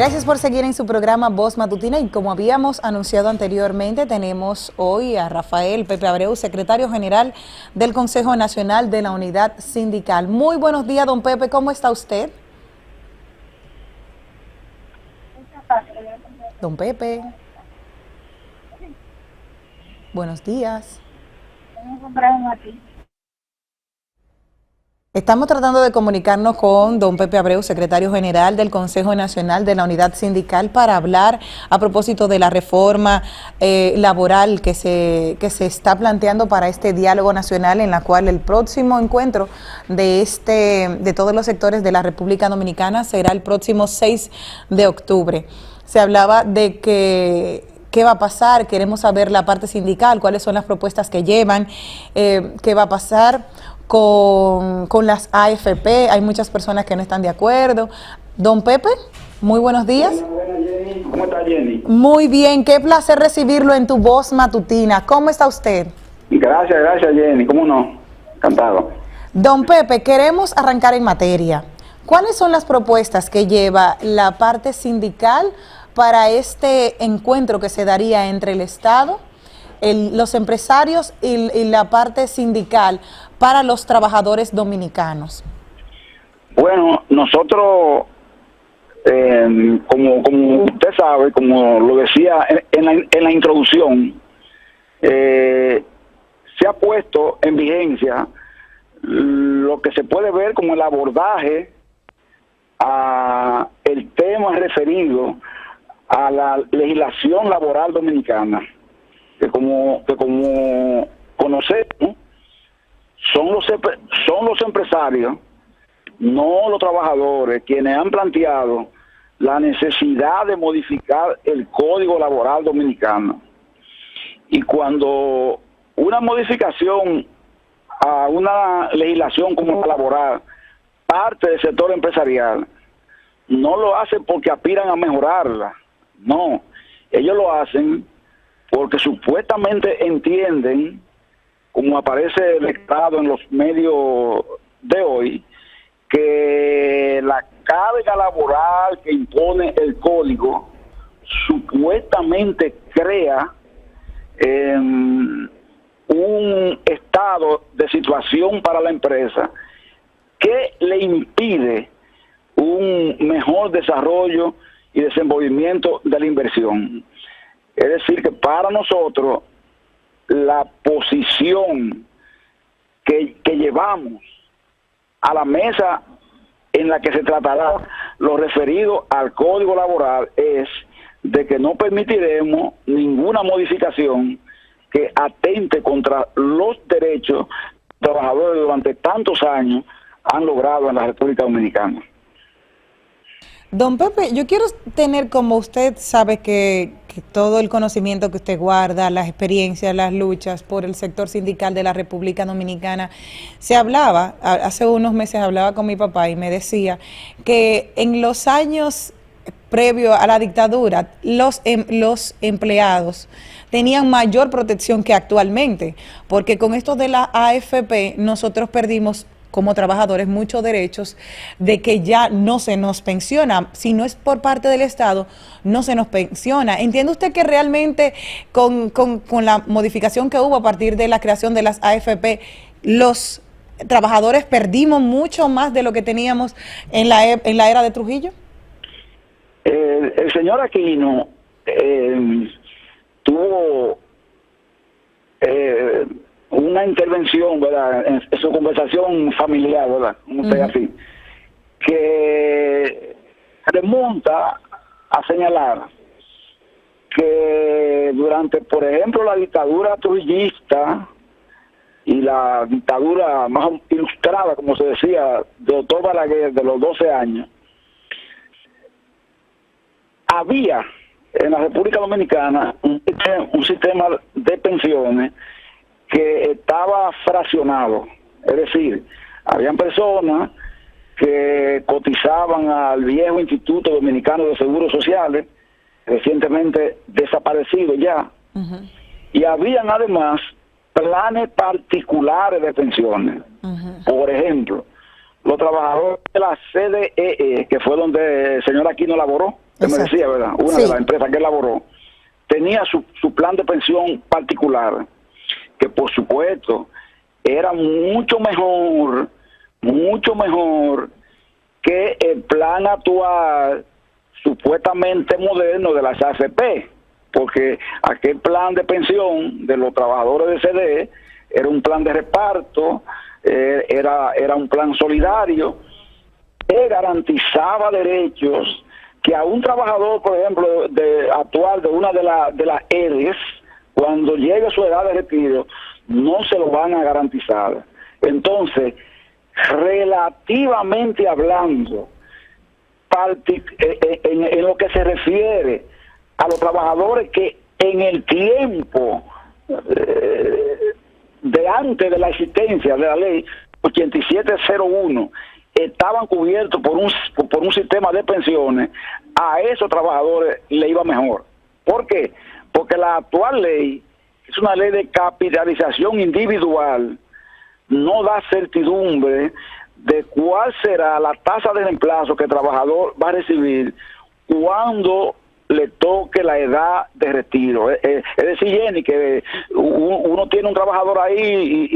Gracias por seguir en su programa Voz Matutina y como habíamos anunciado anteriormente, tenemos hoy a Rafael Pepe Abreu, secretario general del Consejo Nacional de la Unidad Sindical. Muy buenos días, don Pepe, ¿cómo está usted? Don Pepe. Buenos días. Estamos tratando de comunicarnos con don Pepe Abreu, secretario general del Consejo Nacional de la Unidad Sindical, para hablar a propósito de la reforma laboral que se está planteando para este diálogo nacional, en la cual el próximo encuentro de todos los sectores de la República Dominicana será el próximo 6 de octubre. Se hablaba de qué va a pasar, queremos saber la parte sindical, cuáles son las propuestas que llevan, qué va a pasar con las AFP. Hay muchas personas que no están de acuerdo. Don Pepe, muy buenos días. Buenas, Jenny. ¿Cómo está, Jenny? Muy bien, qué placer recibirlo en tu Voz Matutina. ¿Cómo está usted? Gracias, Jenny. ¿Cómo no? Encantado. Don Pepe, queremos arrancar en materia. ¿Cuáles son las propuestas que lleva la parte sindical para este encuentro que se daría entre el Estado, los empresarios y la parte sindical para los trabajadores dominicanos? Bueno, nosotros, como usted sabe, como lo decía en la introducción, se ha puesto en vigencia lo que se puede ver como el abordaje a el tema referido a la legislación laboral dominicana, que como conocemos, son los empresarios, no los trabajadores, quienes han planteado la necesidad de modificar el Código Laboral Dominicano. Y cuando una modificación a una legislación como la laboral parte del sector empresarial, no lo hacen porque aspiran a mejorarla, no, ellos lo hacen porque supuestamente entienden, como aparece declarado en los medios de hoy, que la carga laboral que impone el código supuestamente crea un estado de situación para la empresa que le impide un mejor desarrollo y desenvolvimiento de la inversión. Es decir, que para nosotros la posición que llevamos a la mesa en la que se tratará lo referido al Código Laboral es de que no permitiremos ninguna modificación que atente contra los derechos que los trabajadores durante tantos años han logrado en la República Dominicana. Don Pepe, yo quiero tener, como usted sabe que todo el conocimiento que usted guarda, las experiencias, las luchas por el sector sindical de la República Dominicana, se hablaba, hace unos meses hablaba con mi papá y me decía que en los años previos a la dictadura, los empleados tenían mayor protección que actualmente, porque con esto de la AFP nosotros perdimos como trabajadores muchos derechos de que ya no se nos pensiona, si no es por parte del Estado, no se nos pensiona. ¿Entiende usted que realmente con la modificación que hubo a partir de la creación de las AFP, los trabajadores perdimos mucho más de lo que teníamos en la era de Trujillo? El señor Aquino tuvo una intervención, ¿verdad?, en su conversación familiar, ¿verdad?, así, que remonta a señalar que durante, por ejemplo, la dictadura trujillista y la dictadura más ilustrada, como se decía, de doctor Balaguer, de los 12 años, había en la República Dominicana un sistema de pensiones que estaba fraccionado, es decir, habían personas que cotizaban al viejo Instituto Dominicano de Seguros Sociales, recientemente desaparecido ya, y habían además planes particulares de pensiones. Por ejemplo, los trabajadores de la CDEE, que fue donde el señor Aquino laboró, que me decía, ¿verdad? Una de las empresas que elaboró, tenía su plan de pensión particular, que por supuesto era mucho mejor que el plan actual supuestamente moderno de las AFP, porque aquel plan de pensión de los trabajadores de CDE era un plan de reparto, era un plan solidario que garantizaba derechos que a un trabajador, por ejemplo, actual de una de las ERES, cuando llegue a su edad de retiro, no se lo van a garantizar. Entonces, relativamente hablando, en lo que se refiere a los trabajadores que en el tiempo de antes de la existencia de la ley 8701 estaban cubiertos por un sistema de pensiones, a esos trabajadores le iba mejor. ¿Por qué? Porque la actual ley es una ley de capitalización individual, no da certidumbre de cuál será la tasa de reemplazo que el trabajador va a recibir cuando le toque la edad de retiro. Es decir, Jenny, que uno tiene un trabajador ahí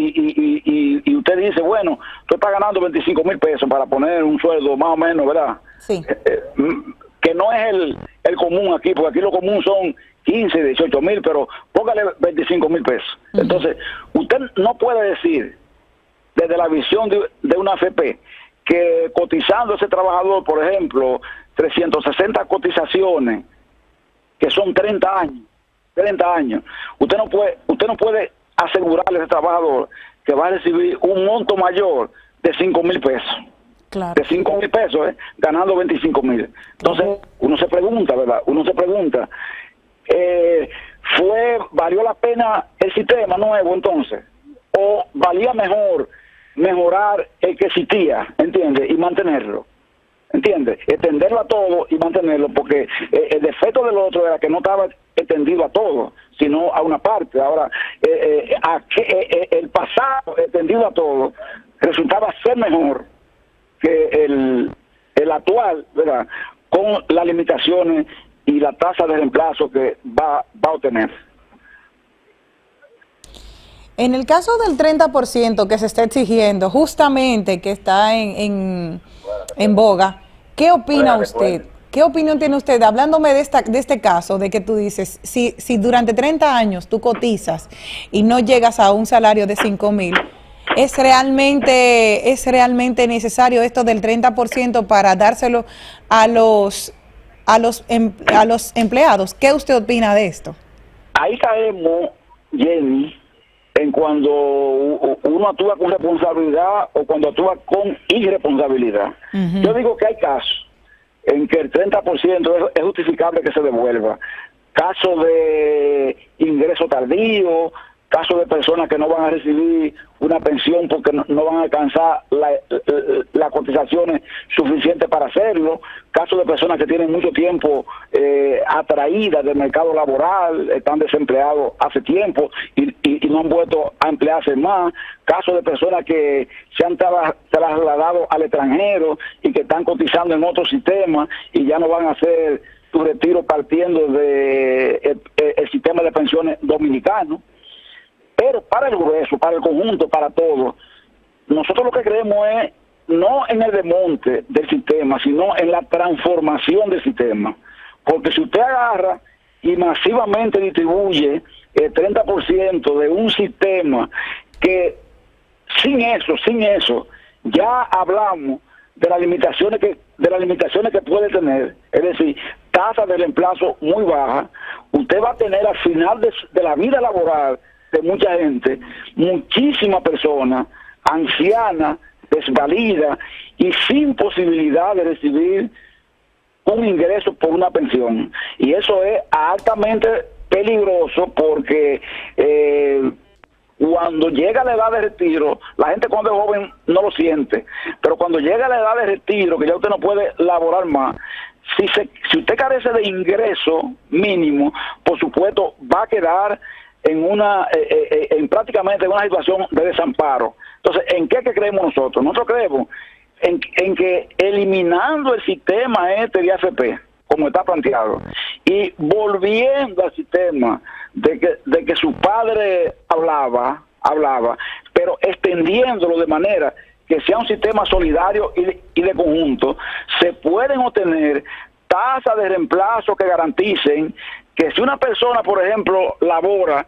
y usted dice, bueno, tú estás ganando 25,000 pesos para poner un sueldo más o menos, ¿verdad? Sí. Que no es el común aquí, porque aquí lo común son 15, 18,000, pero póngale 25,000 pesos. Entonces, usted no puede decir, desde la visión de una AFP, que cotizando ese trabajador, por ejemplo, 360 cotizaciones, que son 30 años, usted no puede asegurarle a ese trabajador que va a recibir un monto mayor de 5,000 pesos. Claro. De 5,000 pesos, ganando 25,000. Entonces, uno se pregunta, ¿verdad? ¿Valió la pena el sistema nuevo entonces? ¿O valía mejor mejorar el que existía, entiende, y mantenerlo? ¿Entiendes? Extenderlo a todo y mantenerlo, porque el defecto del otro era que no estaba extendido a todo, sino a una parte. Ahora, el pasado extendido a todo resultaba ser mejor que el actual, ¿verdad? Con las limitaciones y la tasa de reemplazo que va a obtener. En el caso del 30% que se está exigiendo, justamente que está en boga, ¿qué opina usted? ¿Qué opinión tiene usted, hablándome de este caso, de que tú dices, si durante 30 años tú cotizas y no llegas a un salario de 5,000, ¿es realmente necesario esto del 30% para dárselo a los empleados? ¿Qué usted opina de esto? Ahí caemos, Jenny, en cuando uno actúa con responsabilidad o cuando actúa con irresponsabilidad. Yo digo que hay casos en que el 30% es justificable que se devuelva. Casos de ingreso tardío, casos de personas que no van a recibir una pensión porque no van a alcanzar las cotizaciones suficientes para hacerlo, casos de personas que tienen mucho tiempo atraídas del mercado laboral, están desempleados hace tiempo y no han vuelto a emplearse más, casos de personas que se han trasladado al extranjero y que están cotizando en otro sistema y ya no van a hacer su retiro partiendo de el sistema de pensiones dominicano. Pero para el grueso, para el conjunto, para todos, nosotros lo que creemos es no en el desmonte del sistema, sino en la transformación del sistema. Porque si usted agarra y masivamente distribuye el 30% de un sistema que sin eso, ya hablamos de las limitaciones que puede tener, es decir, tasa de reemplazo muy baja, usted va a tener al final de la vida laboral de mucha gente, muchísimas personas, ancianas, desvalidas y sin posibilidad de recibir un ingreso por una pensión. Y eso es altamente peligroso porque cuando llega la edad de retiro, la gente cuando es joven no lo siente, pero cuando llega la edad de retiro, que ya usted no puede laborar más, si usted carece de ingreso mínimo, por supuesto va a quedar en prácticamente una situación de desamparo. Entonces, ¿en qué creemos nosotros? Nosotros creemos en que eliminando el sistema de AFP, como está planteado. Y volviendo al sistema de que su padre hablaba, pero extendiéndolo de manera que sea un sistema solidario y de conjunto, se pueden obtener tasas de reemplazo que garanticen que si una persona, por ejemplo, labora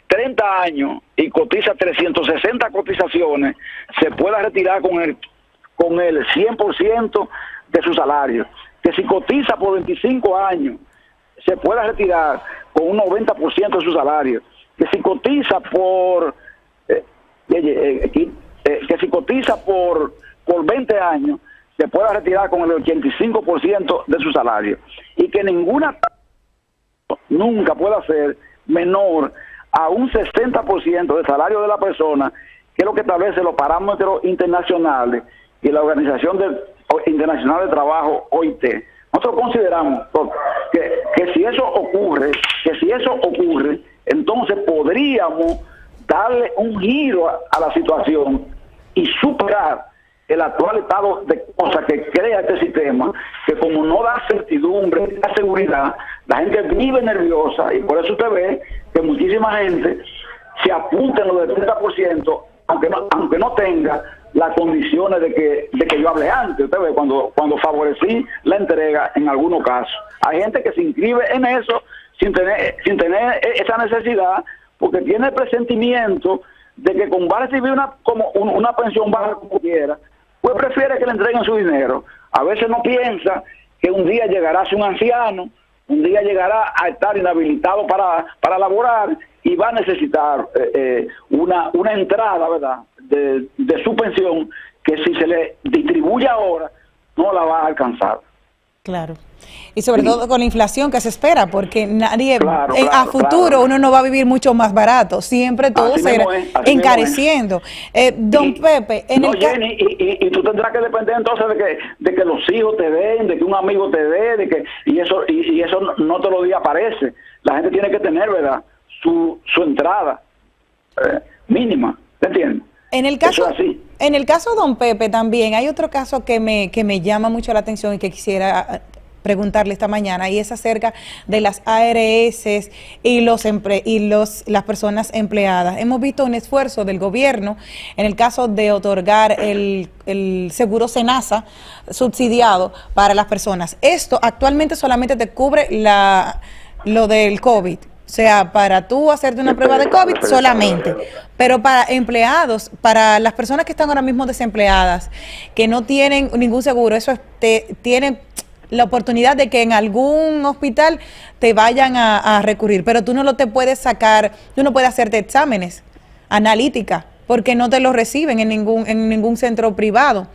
30 años y cotiza 360 cotizaciones, se pueda retirar con el 100% de su salario. Que si cotiza por 25 años, se pueda retirar con un 90% de su salario. Que si cotiza por 20 años, se pueda retirar con el 85% de su salario. Y que ninguna nunca pueda ser menor a un 60% del salario de la persona, que es lo que establece los parámetros internacionales y la Organización Internacional de Trabajo, OIT. Nosotros consideramos que si eso ocurre, entonces podríamos darle un giro a la situación y superar el actual estado de cosas que crea este sistema, que como no da certidumbre, no da seguridad, la gente vive nerviosa, y por eso usted ve que muchísima gente se apunta en lo del 30%, aunque no tenga las condiciones de que yo hablé antes. Usted ve cuando favorecí la entrega en algunos casos. Hay gente que se inscribe en eso sin tener esa necesidad, porque tiene el presentimiento de que va a recibir una pensión baja como quiera, pues prefiere que le entreguen su dinero. A veces no piensa que un día llegará a ser un anciano, un día llegará a estar inhabilitado para laborar y va a necesitar una entrada, ¿verdad?, de su pensión, que si se le distribuye ahora no la va a alcanzar. Claro. Y sobre todo con la inflación que se espera, porque nadie, a futuro claro. Uno no va a vivir mucho más barato, siempre todo se irá encareciendo. Don Pepe, Jenny, y tú tendrás que depender entonces de que los hijos te den, de que un amigo te dé, y eso no todos los días aparece. La gente tiene que tener, ¿verdad?, su entrada mínima, ¿te entiendes? En el caso, don Pepe, también hay otro caso que me llama mucho la atención y que quisiera preguntarle esta mañana, y es acerca de las ARS y las personas empleadas. Hemos visto un esfuerzo del gobierno en el caso de otorgar el seguro SENASA subsidiado para las personas. Esto actualmente solamente te cubre lo del COVID. O sea, para tú hacerte una prueba de COVID solamente, pero para empleados, para las personas que están ahora mismo desempleadas, que no tienen ningún seguro, eso tienen la oportunidad de que en algún hospital te vayan a recurrir, pero tú no lo te puedes sacar, tú no puedes hacerte exámenes analítica, porque no te los reciben en ningún centro privado.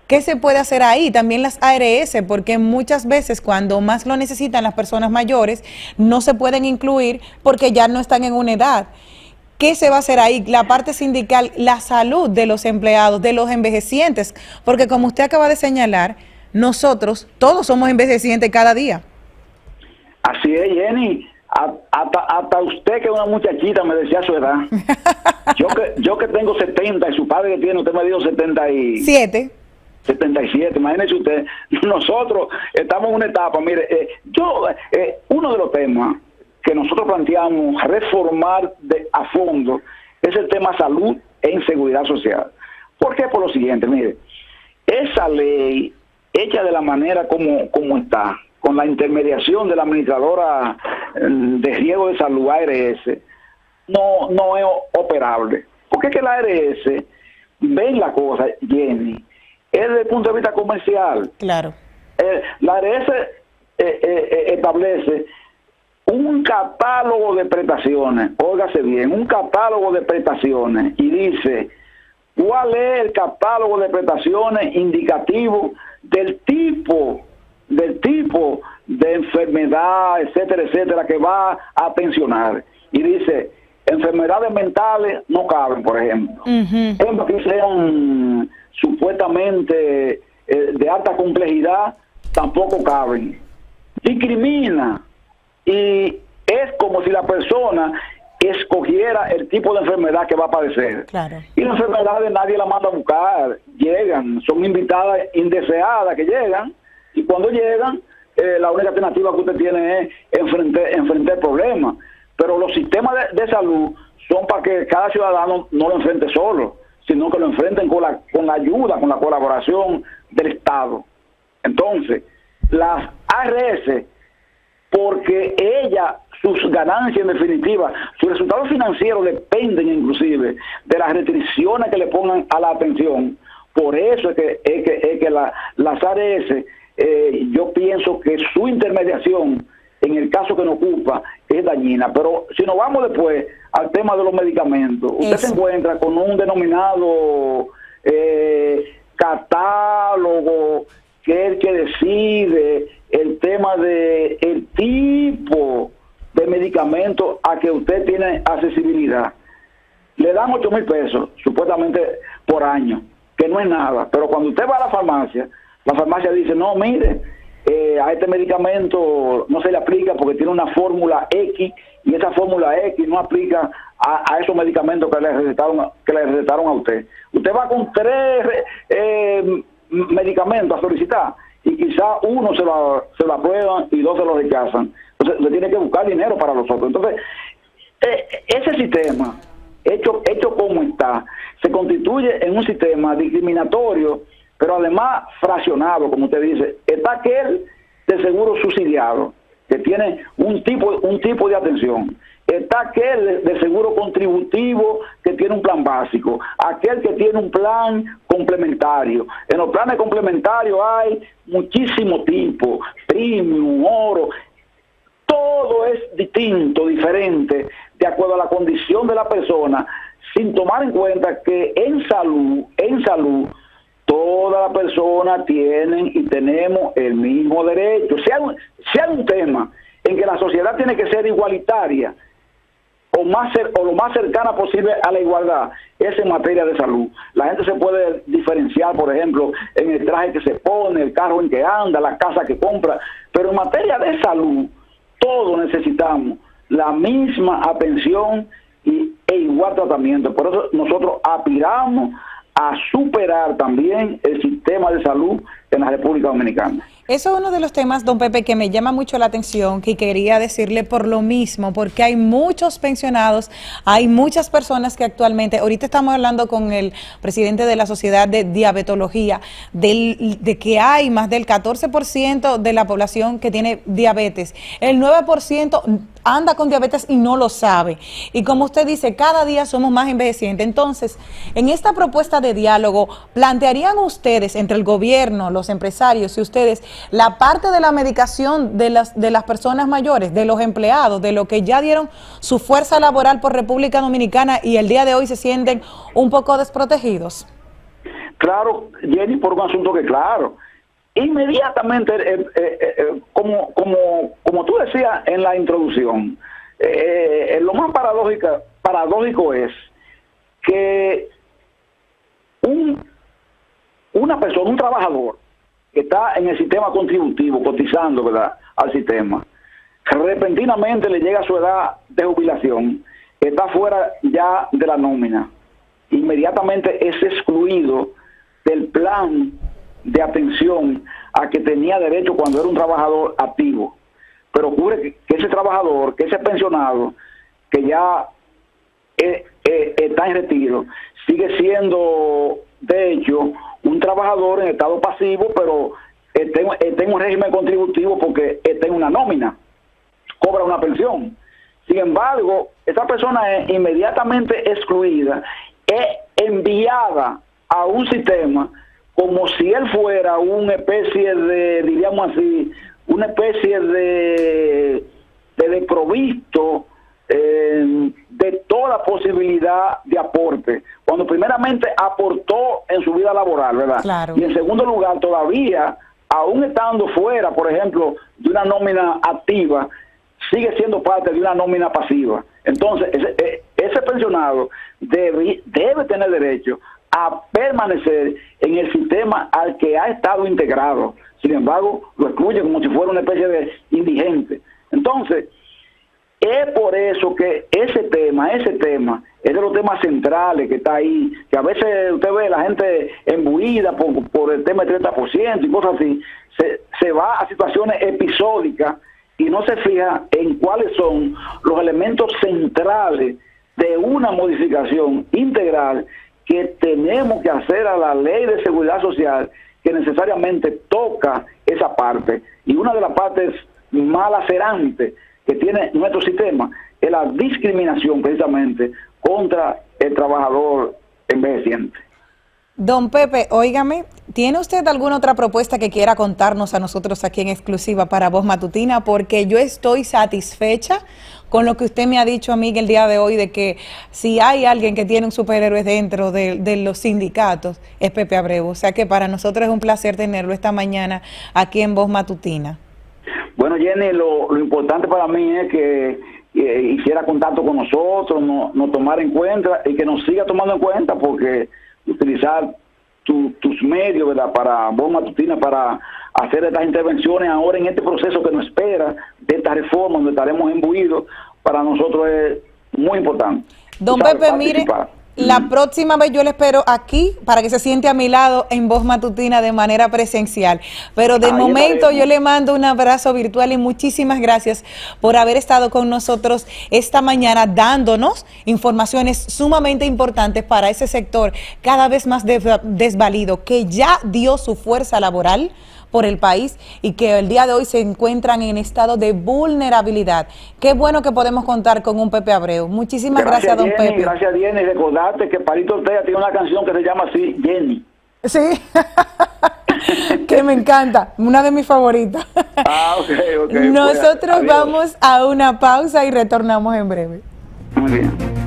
¿Qué se puede hacer ahí? También las ARS, porque muchas veces cuando más lo necesitan las personas mayores, no se pueden incluir porque ya no están en una edad. ¿Qué se va a hacer ahí? La parte sindical, la salud de los empleados, de los envejecientes, porque como usted acaba de señalar, nosotros todos somos envejecientes cada día. Así es, Jenny. Hasta usted, que es una muchachita, me decía su edad. yo que tengo 70 y su padre que tiene, usted me dijo 77, imagínese usted. Nosotros estamos en una etapa, mire, uno de los temas que nosotros planteamos reformar a fondo es el tema salud e inseguridad social. ¿Por qué? Por lo siguiente, mire, esa ley hecha de la manera como está, con la intermediación de la administradora de riesgo de salud, ARS, no es operable. Porque es que la ARS ven la cosa, Jenny, es desde el punto de vista comercial. Claro. La ARS establece un catálogo de prestaciones, óigase bien, un catálogo de prestaciones, y dice cuál es el catálogo de prestaciones indicativo del tipo de enfermedad, etcétera, que va a pensionar. Y dice, enfermedades mentales no caben, por ejemplo. Ejemplos que sean supuestamente de alta complejidad tampoco caben. Discrimina, y es como si la persona escogiera el tipo de enfermedad que va a padecer. Claro. Y las enfermedades nadie la manda a buscar, llegan, son invitadas indeseadas que llegan, Y cuando llegan, la única alternativa que usted tiene es enfrentar el problema. Pero los sistemas de salud son para que cada ciudadano no lo enfrente solo, sino que lo enfrenten con la ayuda, con la colaboración del Estado. Entonces, las ARS, porque sus ganancias en definitiva, sus resultados financieros dependen inclusive de las restricciones que le pongan a la atención. Por eso es que las ARS, yo pienso que su intermediación, en el caso que nos ocupa, es dañina. Pero si nos vamos después al tema de los medicamentos, usted se encuentra con un denominado catálogo, que es el que decide el tema de el tipo de medicamento a que usted tiene accesibilidad. Le dan 8,000 pesos, supuestamente por año, que no es nada. Pero cuando usted va a la farmacia dice, no, mire, a este medicamento no se le aplica porque tiene una fórmula X, y esa fórmula X no aplica a esos medicamentos que le recetaron a usted. Usted va con 3 medicamentos a solicitar, y quizá uno se lo aprueban y 2 se lo rechazan. Entonces le tiene que buscar dinero para los otros. Entonces, ese sistema, hecho como está, se constituye en un sistema discriminatorio, pero además fraccionado, como usted dice. Está aquel de seguro subsidiado, que tiene un tipo de atención. Está aquel de seguro contributivo, que tiene un plan básico. Aquel que tiene un plan complementario. En los planes complementarios hay muchísimo tipo, premium, oro. Todo es distinto, diferente, de acuerdo a la condición de la persona, sin tomar en cuenta que en salud, todas las personas tienen y tenemos el mismo derecho. Sea un tema en que la sociedad tiene que ser igualitaria o lo más cercana posible a la igualdad, es en materia de salud. La gente se puede diferenciar, por ejemplo, en el traje que se pone, el carro en que anda, la casa que compra, pero en materia de salud, todos necesitamos la misma atención e igual tratamiento. Por eso nosotros aspiramos a superar también el sistema de salud en la República Dominicana. Eso es uno de los temas, don Pepe, que me llama mucho la atención, que quería decirle por lo mismo, porque hay muchos pensionados, hay muchas personas que actualmente, ahorita estamos hablando con el presidente de la Sociedad de Diabetología, de que hay más del 14% de la población que tiene diabetes, el 9% anda con diabetes y no lo sabe. Y como usted dice, cada día somos más envejecientes. Entonces, en esta propuesta de diálogo, ¿plantearían ustedes, entre el gobierno, los empresarios y ustedes, la parte de la medicación de las personas mayores, de los empleados, de los que ya dieron su fuerza laboral por República Dominicana y el día de hoy se sienten un poco desprotegidos? Claro, Jenny, por un asunto que claro, inmediatamente, como tú decías en la introducción, lo más paradójico es que una persona, un trabajador que está en el sistema contributivo, cotizando, ¿verdad?, al sistema, repentinamente le llega a su edad de jubilación, está fuera ya de la nómina, inmediatamente es excluido del plan de atención a que tenía derecho cuando era un trabajador activo. Pero ocurre que ese trabajador, que ese pensionado, que ya está en retiro, sigue siendo, de hecho, un trabajador en estado pasivo, pero está en un régimen contributivo porque está en una nómina, cobra una pensión. Sin embargo, esa persona es inmediatamente excluida, es enviada a un sistema como si él fuera una especie de, diríamos así, una especie de desprovisto de toda posibilidad de aporte, cuando primeramente aportó en su vida laboral, ¿verdad? Claro. Y en segundo lugar, todavía, aún estando fuera, por ejemplo, de una nómina activa, sigue siendo parte de una nómina pasiva. Entonces, ese pensionado debe tener derecho a permanecer en el sistema al que ha estado integrado. Sin embargo, lo excluye como si fuera una especie de indigente. Entonces, es por eso que ese tema es de los temas centrales que está ahí, que a veces usted ve la gente embuida por el tema del 30% y cosas así. se va a situaciones episódicas y no se fija en cuáles son los elementos centrales de una modificación integral que tenemos que hacer a la ley de seguridad social, que necesariamente toca esa parte. Y una de las partes más lacerantes que tiene nuestro sistema es la discriminación precisamente contra el trabajador envejeciente. Don Pepe, óigame, ¿tiene usted alguna otra propuesta que quiera contarnos a nosotros aquí en exclusiva para Voz Matutina? Porque yo estoy satisfecha con lo que usted me ha dicho a mí el día de hoy, de que si hay alguien que tiene un superhéroe dentro de los sindicatos, es Pepe Abreu. O sea que para nosotros es un placer tenerlo esta mañana aquí en Voz Matutina. Bueno, Jenny, lo importante para mí es que hiciera contacto con nosotros, nos tomara en cuenta y que nos siga tomando en cuenta, porque utilizar tus medios, ¿verdad?, para Voz Matutina, para hacer estas intervenciones ahora en este proceso que nos espera, de esta reforma donde estaremos imbuidos, para nosotros es muy importante. Don Pepe, mire, la próxima vez yo le espero aquí para que se siente a mi lado en Voz Matutina de manera presencial. Pero de momento yo le mando un abrazo virtual y muchísimas gracias por haber estado con nosotros esta mañana dándonos informaciones sumamente importantes para ese sector cada vez más desvalido, que ya dio su fuerza laboral por el país y que el día de hoy se encuentran en estado de vulnerabilidad. Qué bueno que podemos contar con un Pepe Abreu. Muchísimas gracias, don Pepe. Gracias, Jenny. Recordarte que Palito Ortega tiene una canción que se llama así, Jenny. Sí, que me encanta, una de mis favoritas. Ok. Nosotros vamos a una pausa y retornamos en breve. Muy bien.